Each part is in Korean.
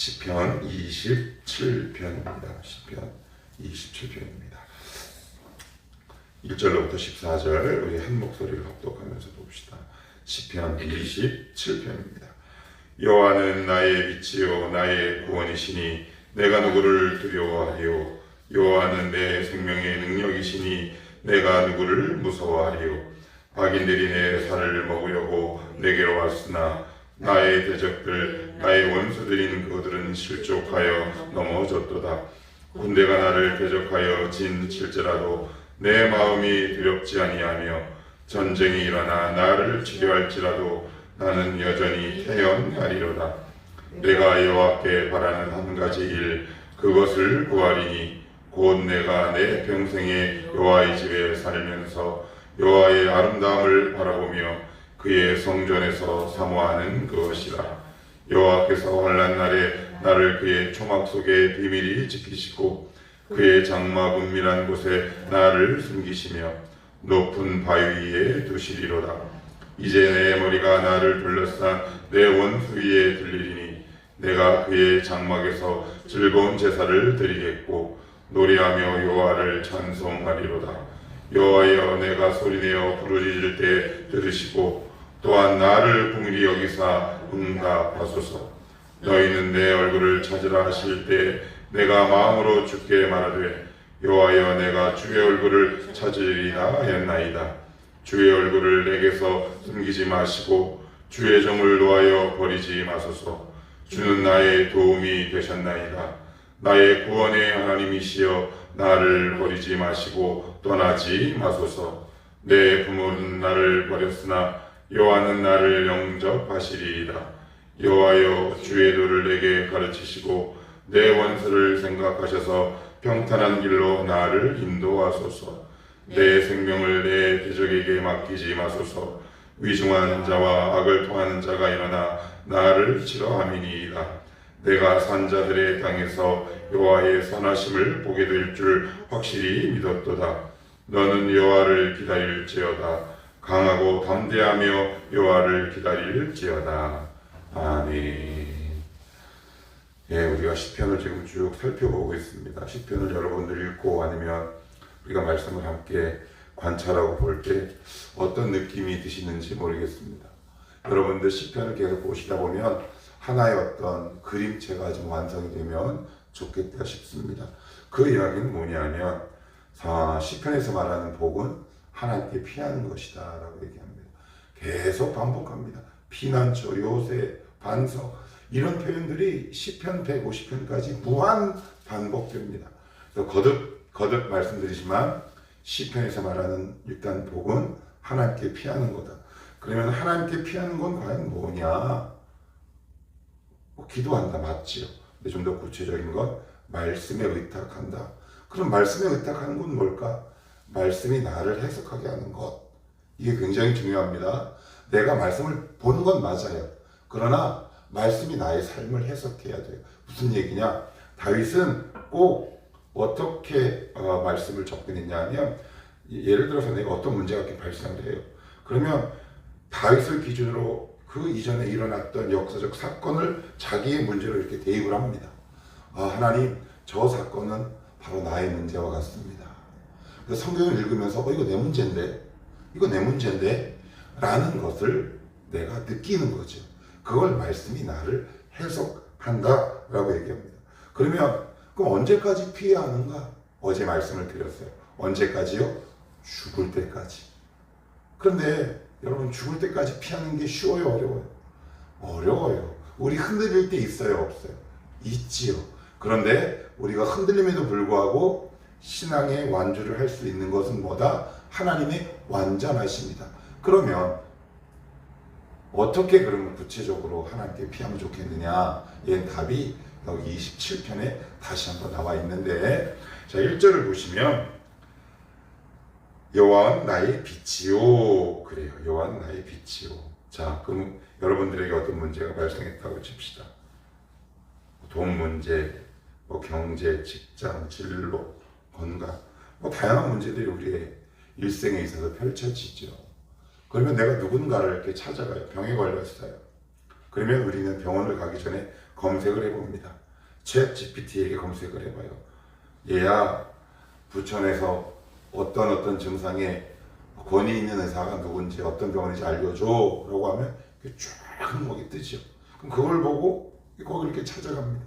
시편 27편입니다. 시편 27편입니다. 1절로부터 14절 우리 한 목소리를 합독하면서 봅시다. 시편 27편입니다. 여호와는 나의 빛이요 나의 구원이시니 내가 누구를 두려워하리요. 여호와는 내 생명의 능력이시니 내가 누구를 무서워하리요. 박인들이 내 살을 먹으려고 내게로 왔으나 나의 대적들 나의 원수들인 그들은 실족하여 넘어졌도다. 군대가 나를 대적하여 진칠지라도 내 마음이 두렵지 아니하며 전쟁이 일어나 나를 치료할지라도 나는 여전히 태연하리로다. 내가 여호와께 바라는 한 가지 일 그것을 구하리니 곧 내가 내 평생에 여호와의 집에 살면서 여호와의 아름다움을 바라보며 그의 성전에서 사모하는 것이라. 여호와께서 환난 날에 나를 그의 초막 속에 비밀히 지키시고 그의 장막 은밀한 곳에 나를 숨기시며 높은 바위 위에 두시리로다. 이제 내 머리가 나를 둘러싼 내 원수 위에 들리리니 내가 그의 장막에서 즐거운 제사를 드리겠고 노래하며 여호와를 찬송하리로다. 여호와여 내가 소리내어 부르짖을 때 들으시고 또한 나를 긍휼히 여기사 응답하소서. 너희는 내 얼굴을 찾으라 하실 때 내가 마음으로 주께 말하되 여호와여 내가 주의 얼굴을 찾으리라 했나이다. 주의 얼굴을 내게서 숨기지 마시고 주의 종을 놓아여 버리지 마소서. 주는 나의 도움이 되셨나이다. 나의 구원의 하나님이시여 나를 버리지 마시고 떠나지 마소서. 내 부모는 나를 버렸으나 여호와는 나를 영접하시리이다. 여호와여 주의 도를 내게 가르치시고 내 원수를 생각하셔서 평탄한 길로 나를 인도하소서. 내 생명을 내 대적에게 맡기지 마소서. 위중한 자와 악을 통하는 자가 일어나 나를 치러함이니이다. 내가 산자들의 땅에서 여호와의 선하심을 보게 될 줄 확실히 믿었도다. 너는 여호와를 기다릴지어다. 강하고 담대하며 여호와를 기다릴지어다. 아멘. 예, 우리가 시편을 지금 쭉 살펴보고 있습니다. 시편을 여러분들 읽고 아니면 우리가 말씀을 함께 관찰하고 볼 때 어떤 느낌이 드시는지 모르겠습니다. 여러분들 시편을 계속 보시다 보면 하나의 어떤 그림체가 좀 완성이 되면 좋겠다 싶습니다. 그 이야기는 뭐냐면 시편에서 말하는 복은 하나님께 피하는 것이다 라고 얘기합니다. 계속 반복합니다. 피난처, 요새, 반석 이런 표현들이 시편 150편까지 무한 반복됩니다. 거듭 말씀드리지만 시편에서 말하는 일단 복은 하나님께 피하는 거다. 그러면 하나님께 피하는 건 과연 뭐냐? 기도한다 맞지요. 근데 좀 더 구체적인 건 말씀에 의탁한다. 그럼 말씀에 의탁하는 건 뭘까? 말씀이 나를 해석하게 하는 것. 이게 굉장히 중요합니다. 내가 말씀을 보는 건 맞아요. 그러나 말씀이 나의 삶을 해석해야 돼요. 무슨 얘기냐? 다윗은 꼭 어떻게 말씀을 접근했냐 하면 예를 들어서 내가 어떤 문제가 이렇게 발생을 해요. 그러면 다윗을 기준으로 그 이전에 일어났던 역사적 사건을 자기의 문제로 이렇게 대입을 합니다. 하나님, 저 사건은 바로 나의 문제와 같습니다. 그래서 성경을 읽으면서 이거 내 문제인데? 이거 내 문제인데? 라는 것을 내가 느끼는 거죠. 그걸 말씀이 나를 해석한다라고 얘기합니다. 그러면 그럼 언제까지 피해야 하는가? 어제 말씀을 드렸어요. 언제까지요? 죽을 때까지. 그런데 여러분 죽을 때까지 피하는 게 쉬워요? 어려워요? 어려워요. 우리 흔들릴 때 있어요? 없어요? 있지요. 그런데 우리가 흔들림에도 불구하고 신앙의 완주를 할 수 있는 것은 뭐다? 하나님의 완전하십니다. 그러면 어떻게 그러면 구체적으로 하나님께 피하면 좋겠느냐? 얘는 답이 여기 27편에 다시 한번 나와 있는데, 자 1절을 보시면 여호와는 나의 빛이요 그래요. 여호와는 나의 빛이요. 자 그럼 여러분들에게 어떤 문제가 발생했다고 칩시다. 돈 문제, 경제, 직장, 진로, 건강, 다양한 문제들이 우리의 일생에 있어서 펼쳐지죠. 그러면 내가 누군가를 이렇게 찾아가요. 병에 걸렸어요. 그러면 우리는 병원을 가기 전에 검색을 해봅니다. 챗 GPT에게 검색을 해봐요. 얘야, 부천에서 어떤 증상에 권위 있는 의사가 누군지 어떤 병원인지 알려줘 라고 하면 쫙 항목이 뜨죠. 그럼 그걸 보고 거기를 이렇게 찾아갑니다.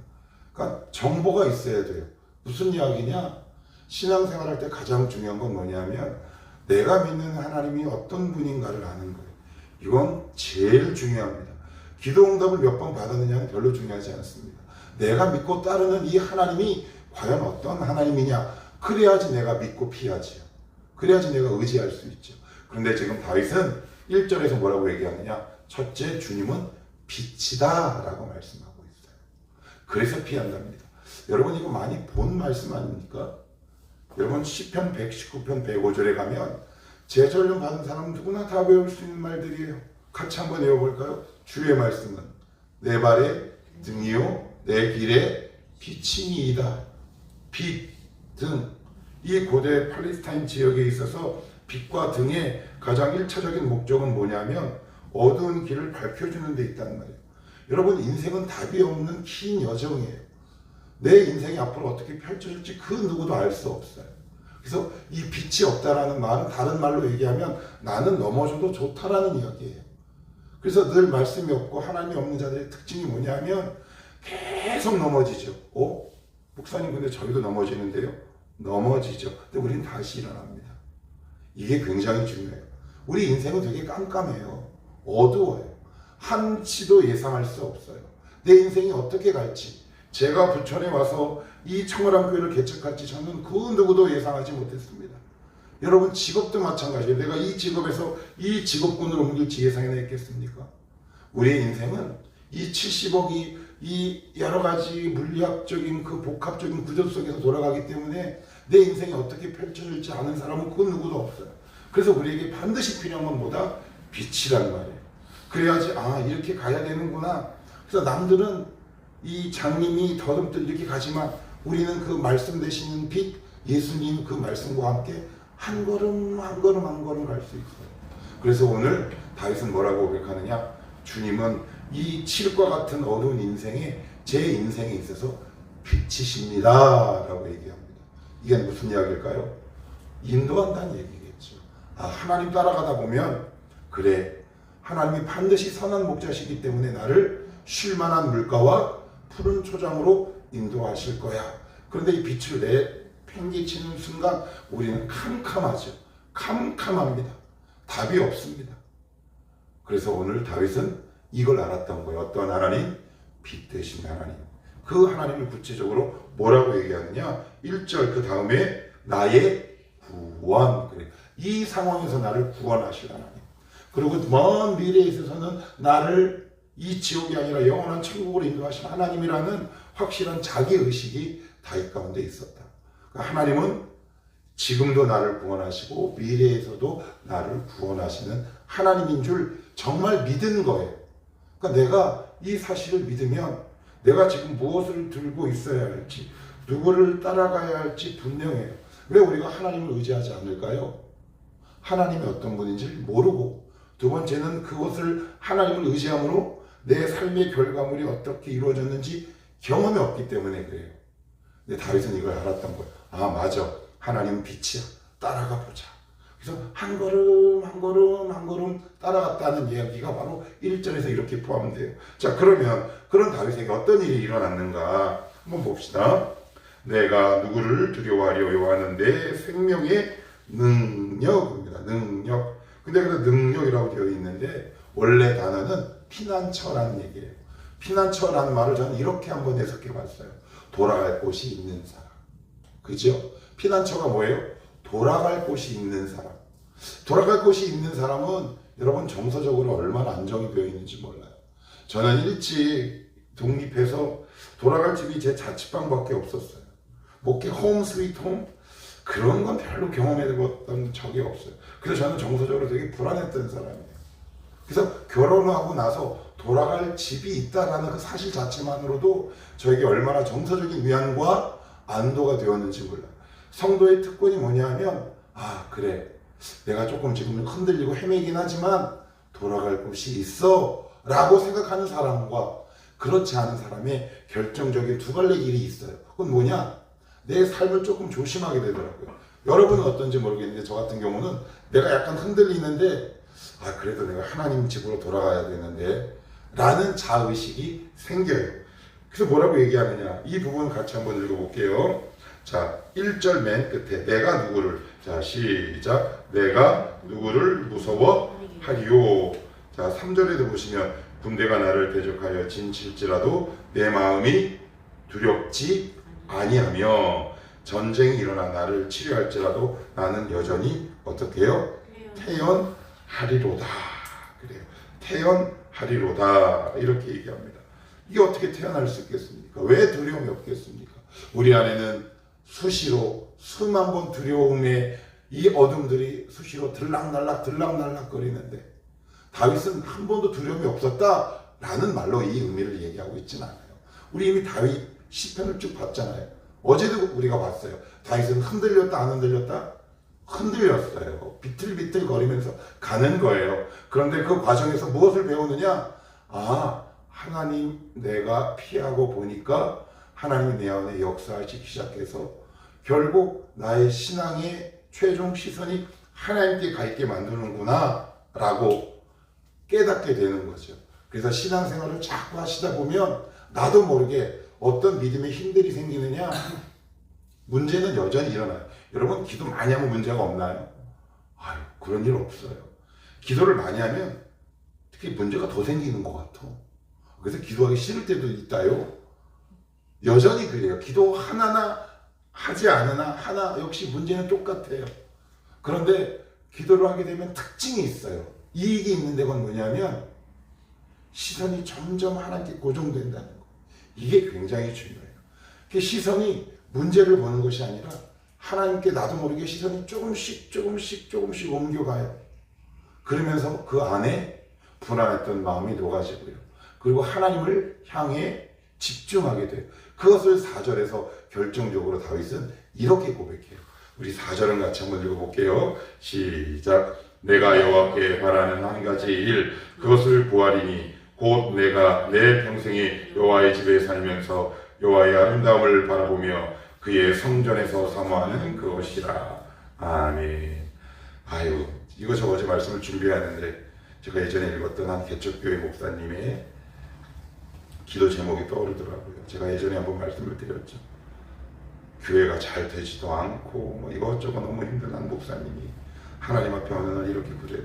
그러니까 정보가 있어야 돼요. 무슨 이야기냐? 신앙생활할 때 가장 중요한 건 뭐냐면 내가 믿는 하나님이 어떤 분인가를 아는 거예요. 이건 제일 중요합니다. 기도 응답을 몇 번 받았느냐는 별로 중요하지 않습니다. 내가 믿고 따르는 이 하나님이 과연 어떤 하나님이냐? 그래야지 내가 믿고 피하지요. 그래야지 내가 의지할 수 있죠. 그런데 지금 다윗은 1절에서 뭐라고 얘기하느냐? 첫째, 주님은 빛이다 라고 말씀하고 있어요. 그래서 피한답니다. 여러분 이거 많이 본 말씀 아닙니까? 여러분 시편 119편 105절에 가면 제전령 받은 사람은 누구나 다 외울 수 있는 말들이에요. 같이 한번 외워볼까요? 주의 말씀은 내 발의 등이요 내 길의 빛이니이다. 빛, 등. 이 고대 팔레스타인 지역에 있어서 빛과 등의 가장 1차적인 목적은 뭐냐면 어두운 길을 밝혀주는 데 있단 말이에요. 여러분 인생은 답이 없는 긴 여정이에요. 내 인생이 앞으로 어떻게 펼쳐질지 그 누구도 알 수 없어요. 그래서 이 빛이 없다라는 말은 다른 말로 얘기하면 나는 넘어져도 좋다라는 이야기예요. 그래서 늘 말씀이 없고 하나님이 없는 자들의 특징이 뭐냐면 계속 넘어지죠. 목사님 근데 저희도 넘어지는데요? 넘어지죠. 근데 우리는 다시 일어납니다. 이게 굉장히 중요해요. 우리 인생은 되게 깜깜해요. 어두워요. 한치도 예상할 수 없어요. 내 인생이 어떻게 갈지, 제가 부천에 와서 이 청월함교회를 개척할지 저는 그 누구도 예상하지 못했습니다. 여러분 직업도 마찬가지예요. 내가 이 직업에서 이 직업군으로 옮길지 예상해냈겠습니까? 우리의 인생은 이 70억이 이 여러 가지 물리학적인 그 복합적인 구조 속에서 돌아가기 때문에 내 인생이 어떻게 펼쳐질지 아는 사람은 그 누구도 없어요. 그래서 우리에게 반드시 필요한 건 뭐다? 빛이란 말이에요. 그래야지 이렇게 가야 되는구나. 그래서 남들은 이 장님이 더듬듯 이렇게 가지만 우리는 그 말씀 되시는 빛 예수님 그 말씀과 함께 한 걸음 한 걸음 한 걸음 갈 수 있어요. 그래서 오늘 다윗은 뭐라고 고백하느냐? 주님은 이 칠과 같은 어두운 인생에 제 인생에 있어서 빛이십니다 라고 얘기합니다. 이게 무슨 이야기일까요? 인도한다는 얘기겠죠. 하나님 따라가다 보면 그래 하나님이 반드시 선한 목자시기 때문에 나를 쉴만한 물가와 푸른 초장으로 인도하실 거야. 그런데 이 빛을 팽개치는 순간 우리는 캄캄하죠. 캄캄합니다. 답이 없습니다. 그래서 오늘 다윗은 이걸 알았던 거예요. 어떤 하나님? 빛 되신 하나님. 그 하나님을 구체적으로 뭐라고 얘기하느냐? 1절 그 다음에 나의 구원. 그래. 이 상황에서 나를 구원하실 하나님. 그리고 먼 미래에 있어서는 나를 이 지옥이 아니라 영원한 천국으로 인도하신 하나님이라는 확실한 자기의식이 다윗 가운데 있었다. 하나님은 지금도 나를 구원하시고 미래에서도 나를 구원하시는 하나님인 줄 정말 믿은 거예요. 그러니까 내가 이 사실을 믿으면 내가 지금 무엇을 들고 있어야 할지 누구를 따라가야 할지 분명해요. 왜 우리가 하나님을 의지하지 않을까요? 하나님이 어떤 분인지 모르고 두 번째는 그것을 하나님을 의지함으로 내 삶의 결과물이 어떻게 이루어졌는지 경험이 없기 때문에 그래요. 근데 다윗은 이걸 알았던 거예요. 맞아. 하나님은 빛이야. 따라가 보자. 그래서 한 걸음 한 걸음 한 걸음 따라갔다는 이야기가 바로 1절에서 이렇게 포함돼요. 자, 그러면 그런 다윗에게 어떤 일이 일어났는가 한번 봅시다. 내가 누구를 두려워하려 요하는데 생명의 능력입니다. 능력. 근데 그 능력이라고 되어 있는데 원래 단어는 피난처라는 얘기예요. 피난처라는 말을 저는 이렇게 한번 해석해 봤어요. 돌아갈 곳이 있는 사람. 그죠? 피난처가 뭐예요? 돌아갈 곳이 있는 사람. 돌아갈 곳이 있는 사람은 여러분 정서적으로 얼마나 안정이 되어 있는지 몰라요. 저는 일찍 독립해서 돌아갈 집이 제 자취방밖에 없었어요. 목회 홈 스위트 홈 그런 건 별로 경험해봤던 적이 없어요. 그래서 저는 정서적으로 되게 불안했던 사람이에요. 그래서 결혼하고 나서 돌아갈 집이 있다라는 그 사실 자체만으로도 저에게 얼마나 정서적인 위안과 안도가 되었는지 몰라요. 성도의 특권이 뭐냐면 그래 내가 조금 지금 흔들리고 헤매긴 하지만 돌아갈 곳이 있어 라고 생각하는 사람과 그렇지 않은 사람의 결정적인 두 갈래 길이 있어요. 그건 뭐냐? 내 삶을 조금 조심하게 되더라고요. 여러분은 어떤지 모르겠는데 저 같은 경우는 내가 약간 흔들리는데 그래도 내가 하나님 집으로 돌아가야 되는데 라는 자의식이 생겨요. 그래서 뭐라고 얘기하느냐, 이 부분 같이 한번 읽어볼게요. 자, 1절 맨 끝에 내가 누구를, 자 시작, 내가 누구를 무서워하리요. 자, 3절에도 보시면 군대가 나를 대적하여 진칠지라도 내 마음이 두렵지 아니하며 전쟁이 일어나 나를 치료할지라도 나는 여전히 어떻게 해요? 태연하리로다. 그래요. 태연하리로다. 이렇게 얘기합니다. 이게 어떻게 태어날 수 있겠습니까? 왜 두려움이 없겠습니까? 우리 안에는 수시로 수만 번 두려움의 이 어둠들이 수시로 들락날락 거리는데 다윗은 한 번도 두려움이 없었다라는 말로 이 의미를 얘기하고 있지는 않아요. 우리 이미 다윗 시편을 쭉 봤잖아요. 어제도 우리가 봤어요. 다윗은 흔들렸다 안 흔들렸다? 흔들렸어요. 비틀비틀 거리면서 가는 거예요. 그런데 그 과정에서 무엇을 배우느냐? 하나님 내가 피하고 보니까 하나님이 내 안에 역사하시기 시작해서 결국 나의 신앙의 최종 시선이 하나님께 가 있게 만드는구나 라고 깨닫게 되는 거죠. 그래서 신앙생활을 자꾸 하시다 보면 나도 모르게 어떤 믿음의 힘들이 생기느냐, 문제는 여전히 일어나요. 여러분 기도 많이 하면 문제가 없나요? 그런 일 없어요. 기도를 많이 하면 특히 문제가 더 생기는 것 같아. 그래서 기도하기 싫을 때도 있다요. 여전히 그래요. 기도 하나나 하지 않으나 하나 역시 문제는 똑같아요. 그런데 기도를 하게 되면 특징이 있어요. 이익이 있는데 그건 뭐냐면 시선이 점점 하나님께 고정된다는 거. 이게 굉장히 중요해요. 그 시선이 문제를 보는 것이 아니라 하나님께 나도 모르게 시선이 조금씩 옮겨가요. 그러면서 그 안에 불안했던 마음이 녹아지고요. 그리고 하나님을 향해 집중하게 돼요. 그것을 4절에서 결정적으로 다윗은 이렇게 고백해요. 우리 4절은 같이 한번 읽어볼게요. 시작. 내가 여호와께 바라는 한 가지 일, 그것을 구하리니 곧 내가 내 평생에 여호와의 집에 살면서 여호와의 아름다움을 바라보며 그의 성전에서 사모하는 그것이라. 아멘. 이거 저 어제 말씀을 준비하는데 제가 예전에 읽었던 한 개척교회 목사님의 기도 제목이 떠오르더라고요. 제가 예전에 한번 말씀을 드렸죠. 교회가 잘 되지도 않고 이것저것 너무 힘든 한 목사님이 하나님 앞에 어느 날 이렇게 그래요.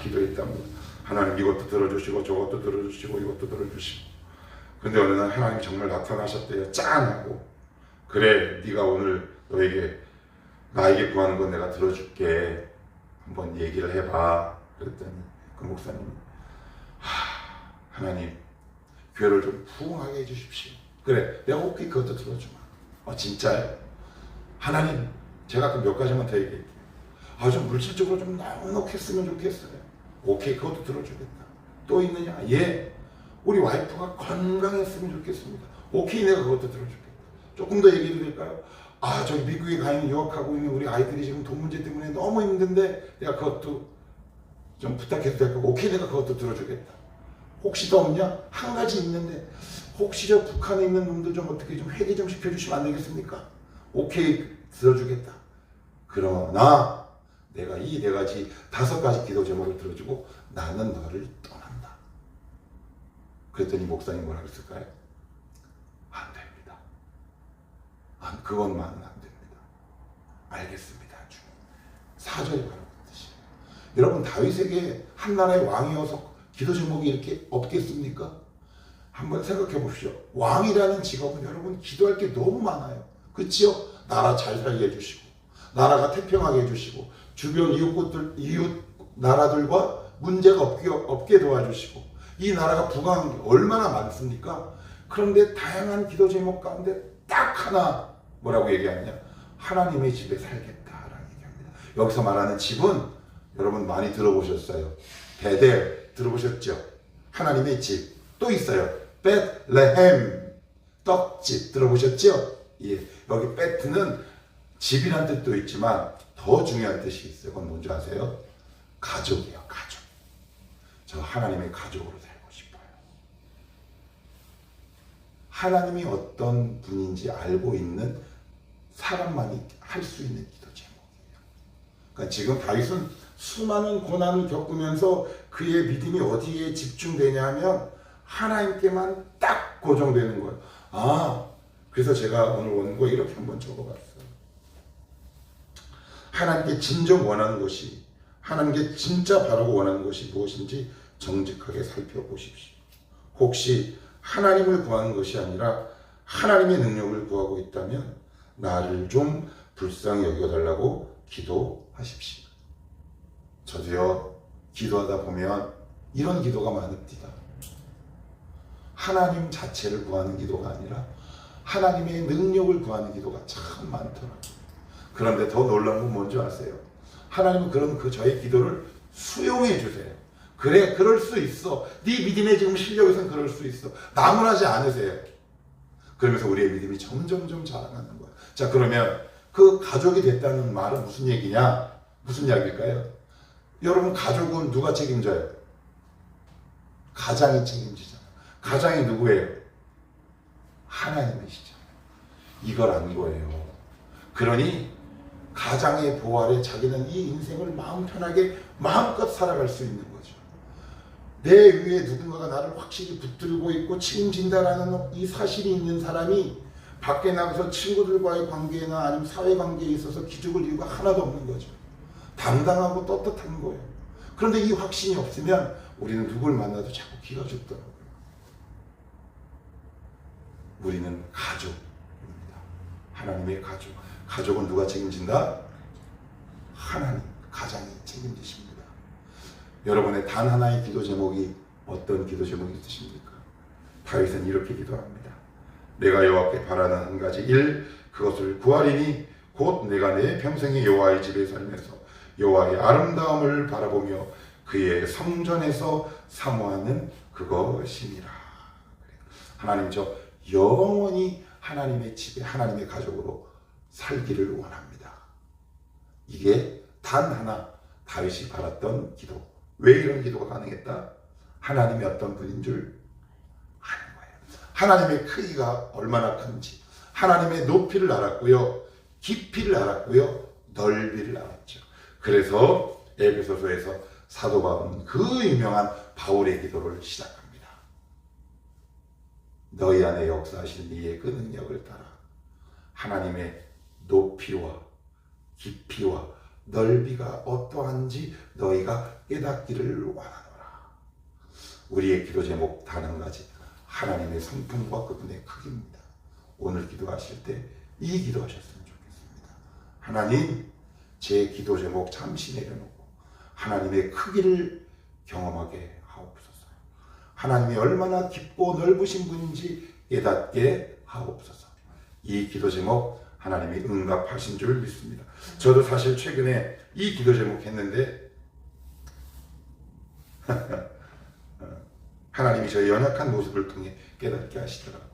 기도했답니다. 하나님 이것도 들어주시고 저것도 들어주시고 이것도 들어주시고. 근데 어느 날 하나님이 정말 나타나셨대요. 짠하고. 그래, 네가 오늘 나에게 구하는 건 내가 들어줄게. 한번 얘기를 해봐. 그랬더니 그 목사님이 하나님 교회를 좀 부흥하게 해주십시오. 그래, 내가 오케이 그것도 들어주마. 진짜요? 하나님, 제가 그 몇 가지만 더 얘기할게요. 좀 물질적으로 좀 넉넉했으면 좋겠어요. 오케이, 그것도 들어주겠다. 또 있느냐? 예, 우리 와이프가 건강했으면 좋겠습니다. 오케이, 내가 그것도 들어주겠다. 조금 더 얘기해도 될까요? 저기 미국에 가 있는 유학하고 있는 우리 아이들이 지금 돈 문제 때문에 너무 힘든데 내가 그것도 좀 부탁해도 될까? 오케이, 내가 그것도 들어주겠다. 혹시 더 없냐? 한 가지 있는데 혹시 저 북한에 있는 놈들 좀 어떻게 좀 회개 좀 시켜주시면 안 되겠습니까? 오케이, 들어주겠다. 그러나 내가 이 4가지 5가지 기도 제목을 들어주고 나는 너를 떠난다. 그랬더니 목사님 뭐라 그랬을까요? 안 됩니다. 그것만은 안 됩니다. 알겠습니다. 4절이 바로 그 뜻이에요. 여러분 다윗에게 한 나라의 왕이어서 기도 제목이 이렇게 없겠습니까? 한번 생각해 보십시오. 왕이라는 직업은 여러분 기도할 게 너무 많아요. 그치요? 나라 잘 살게 해주시고 나라가 태평하게 해주시고 주변 이웃 나라들과 문제가 없게 도와주시고 이 나라가 부강한 게 얼마나 많습니까? 그런데 다양한 기도 제목 가운데 딱 하나 뭐라고 얘기하느냐? 하나님의 집에 살겠다라는 얘기합니다. 여기서 말하는 집은 여러분 많이 들어보셨어요. 베델 들어보셨죠? 하나님의 집. 또 있어요. 베들레헴 떡집 들어보셨죠? 예, 여기 베트는 집이란 뜻도 있지만 더 중요한 뜻이 있어요. 그건 뭔지 아세요? 가족이에요. 가족. 저 하나님의 가족으로 살고 하나님이 어떤 분인지 알고 있는 사람만이 할 수 있는 기도 제목이에요. 그러니까 지금 다윗은 수많은 고난을 겪으면서 그의 믿음이 어디에 집중되냐 하면 하나님께만 딱 고정되는 거예요. 아, 그래서 제가 오늘 원고 이렇게 한번 적어봤어요. 하나님께 진정 원하는 것이, 하나님께 진짜 바라고 원하는 것이 무엇인지 정직하게 살펴보십시오. 혹시 하나님을 구하는 것이 아니라 하나님의 능력을 구하고 있다면 나를 좀 불쌍히 여겨달라고 기도하십시오. 저도요, 기도하다 보면 이런 기도가 많습니다. 하나님 자체를 구하는 기도가 아니라 하나님의 능력을 구하는 기도가 참 많더라고요. 그런데 더 놀라운 건 뭔지 아세요? 하나님은 그런 저의 기도를 수용해 주세요. 그래, 그럴 수 있어. 네 믿음의 지금 실력에선 그럴 수 있어. 나무라지 않으세요. 그러면서 우리의 믿음이 점점점 자라나는 거예요. 자, 그러면 그 가족이 됐다는 말은 무슨 얘기냐? 무슨 이야기일까요? 여러분, 가족은 누가 책임져요? 가장이 책임지잖아요. 가장이 누구예요? 하나님이시죠. 이걸 안 거예요. 그러니 가장의 보호 아래 자기는 이 인생을 마음 편하게 마음껏 살아갈 수 있는 거죠. 내 위에 누군가가 나를 확실히 붙들고 있고 책임진다라는 이 사실이 있는 사람이 밖에 나가서 친구들과의 관계나 아니면 사회관계에 있어서 기죽을 이유가 하나도 없는 거죠. 당당하고 떳떳한 거예요. 그런데 이 확신이 없으면 우리는 누굴 만나도 자꾸 기가 죽더라고요. 우리는 가족입니다. 하나님의 가족. 가족은 누가 책임진다? 하나님, 가장이 책임지십니다. 여러분의 단 하나의 기도 제목이 어떤 기도 제목이 있으십니까? 다윗은 이렇게 기도합니다. 내가 여호와께 바라는 한 가지 일, 그것을 구하리니 곧 내가 내 평생에 여호와의 집에 살면서 여호와의 아름다움을 바라보며 그의 성전에서 사모하는 그것이니라. 하나님, 저 영원히 하나님의 집에, 하나님의 가족으로 살기를 원합니다. 이게 단 하나 다윗이 바랐던 기도. 왜 이런 기도가 가능했다? 하나님이 어떤 분인 줄 아는 거예요. 하나님의 크기가 얼마나 큰지, 하나님의 높이를 알았고요, 깊이를 알았고요, 넓이를 알았죠. 그래서 에베소서에서 사도 바울은 그 유명한 바울의 기도를 시작합니다. 너희 안에 역사하신 이의 그 능력을 따라 하나님의 높이와 깊이와 넓이가 어떠한지 너희가 깨닫기를 원하노라. 우리의 기도 제목 단 한 가지, 하나님의 성품과 그분의 크기입니다. 오늘 기도하실 때 이 기도하셨으면 좋겠습니다. 하나님, 제 기도 제목 잠시 내려놓고 하나님의 크기를 경험하게 하옵소서. 하나님이 얼마나 깊고 넓으신 분인지 깨닫게 하옵소서. 이 기도 제목 하나님이 응답하신 줄 믿습니다. 저도 사실 최근에 이 기도 제목 했는데 하나님이 저의 연약한 모습을 통해 깨닫게 하시더라고요.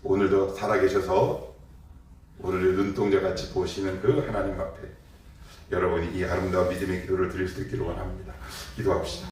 오늘도 살아계셔서 우리를 눈동자같이 보시는 그 하나님 앞에 여러분이 이 아름다운 믿음의 기도를 드릴 수 있기를 원합니다. 기도합시다.